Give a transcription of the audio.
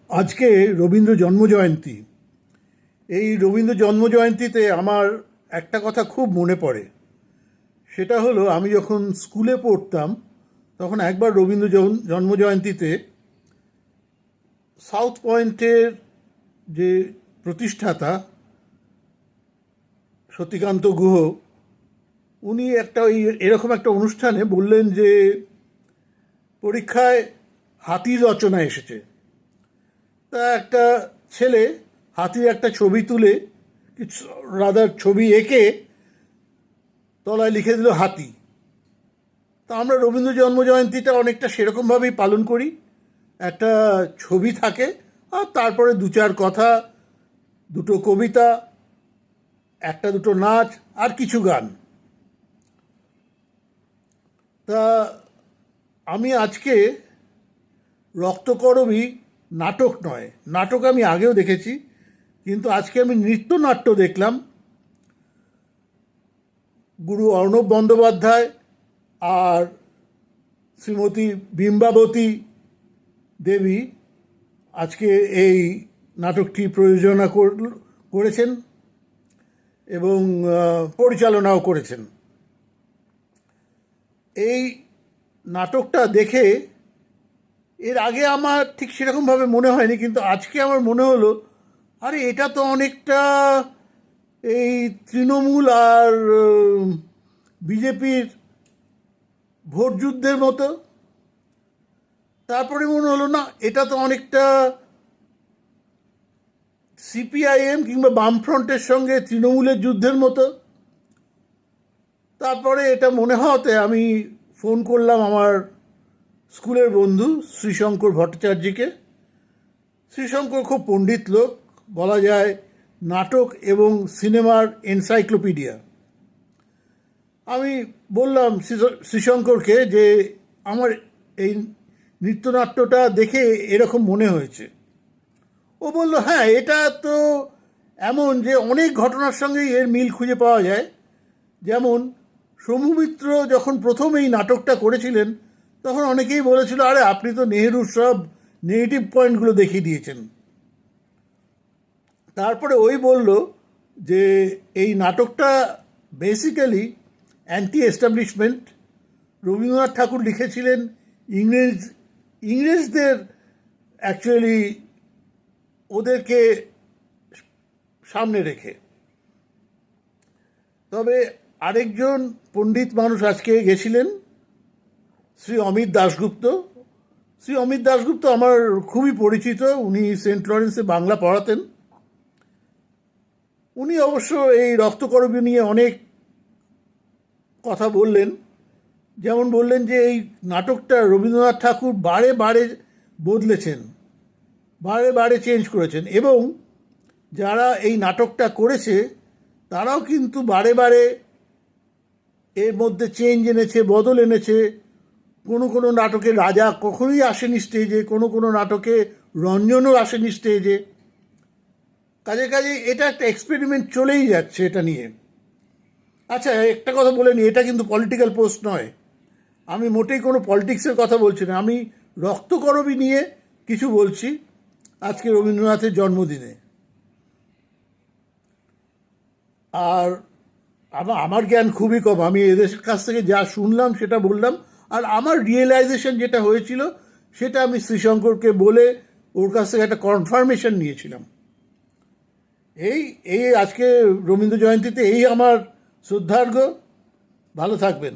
আজকে রবীন্দ্র জন্মজয়ন্তী। এই রবীন্দ্র জন্মজয়ন্তীতে আমার একটা কথা খুব মনে পড়ে। সেটা হলো, আমি যখন স্কুলে পড়তাম তখন একবার রবীন্দ্র জন্মজয়ন্তীতে সাউথ পয়েন্টের যে প্রতিষ্ঠাতা সতীকান্ত গুহ, উনি এরকম একটা অনুষ্ঠানে বললেন যে পরীক্ষায় হাতির রচনা এসেছে। তা একটা ছেলে হাতির একটা ছবি তুলে, রাদার ছবি এঁকে তলায় লিখে দিল হাতি। তা আমরা রবীন্দ্র জন্মজয়ন্তীটা অনেকটা সেরকমভাবেই পালন করি। একটা ছবি থাকে আর তারপরে দু চার কথা, দুটো কবিতা, একটা দুটো নাচ আর কিছু গান। তা আমি আজকে রক্তকরবী নাটক নয়, নাটক আমি আগেও দেখেছি, কিন্তু আজকে আমি নৃত্যনাট্য দেখলাম। গুরু অর্ণব বন্দ্যোপাধ্যায় আর শ্রীমতী বিম্বাবতী দেবী আজকে এই নাটকটি প্রযোজনা করেছেন এবং পরিচালনাও করেছেন। এই নাটকটা দেখে এর আগে আমার ঠিক সেরকমভাবে মনে হয়নি, কিন্তু আজকে আমার মনে হলো, আরে এটা তো অনেকটা এই তৃণমূল আর বিজেপির ভোট যুদ্ধের মতো। তারপরে মনে হলো, না, এটা তো অনেকটা সিপিআইএম কিংবা বামফ্রন্টের সঙ্গে তৃণমূলের যুদ্ধের মতো। তারপরে এটা মনে হওয়াতে আমি ফোন করলাম আমার স্কুলের বন্ধু শ্রীশঙ্কর ভট্টাচার্যকে। শ্রীশঙ্কর খুব পণ্ডিত লোক, বলা যায় নাটক এবং সিনেমার এনসাইক্লোপিডিয়া। আমি বললাম শ্রীশঙ্করকে যে আমার এই নৃত্যনাট্যটা দেখে এরকম মনে হয়েছে। ও বলল, হ্যাঁ, এটা তো এমন যে অনেক ঘটনার সঙ্গেই এর মিল খুঁজে পাওয়া যায়। যেমন সমু মিত্র যখন প্রথম এই নাটকটা করেছিলেন তখন অনেকেই বলেছিল, আরে আপনি তো নেহেরুর সব নেগেটিভ পয়েন্টগুলো দেখিয়ে দিয়েছেন। তারপরে ওই বলল যে এই নাটকটা বেসিক্যালি অ্যান্টি এস্টাবলিশমেন্ট। রবীন্দ্রনাথ ঠাকুর লিখেছিলেন ইংরেজদের অ্যাকচুয়ালি ওদেরকে সামনে রেখে। তবে আরেকজন পণ্ডিত মানুষ আজকে গেছিলেন, শ্রী অমিত দাশগুপ্ত। শ্রী অমিত দাশগুপ্ত আমার খুবই পরিচিত, উনি সেন্ট লরেন্সে বাংলা পড়াতেন। উনি অবশ্য এই রক্তকরবী নিয়ে অনেক কথা বললেন। যেমন বললেন যে এই নাটকটা রবীন্দ্রনাথ ঠাকুর বারে বারে বদলেছেন, বারে বারে চেঞ্জ করেছেন, এবং যারা এই নাটকটা করেছে তারাও কিন্তু বারে বারে এর মধ্যে চেঞ্জ এনেছে, বদল এনেছে। কোনো কোনো নাটকে রাজা কখনোই আসেনি স্টেজে, কোনো কোনো নাটকে রঞ্জনও আসেনি স্টেজে। কাজে কাজে এটা একটা এক্সপেরিমেন্ট চলেই যাচ্ছে এটা নিয়ে। আচ্ছা, একটা কথা বলে নিই, এটা কিন্তু পলিটিক্যাল পোস্ট নয়, আমি মোটেই কোনো পলিটিক্সের কথা বলছি না, আমি রক্তকরবী নিয়ে কিছু বলছি আজকে রবীন্দ্রনাথের জন্মদিনে। আর আমার জ্ঞান খুবই কম, আমি এদের কাছ থেকে যা শুনলাম সেটা বললাম। আর আমার রিয়েলাইজেশন যেটা হয়েছিল সেটা আমি শ্রীশঙ্করকে বলে ওর কাছ থেকে একটা কনফার্মেশন নিয়েছিলাম। এই আজকে রবীন্দ্র জয়ন্তীতে এই আমার শ্রদ্ধার্ঘ্য। ভালো থাকবেন।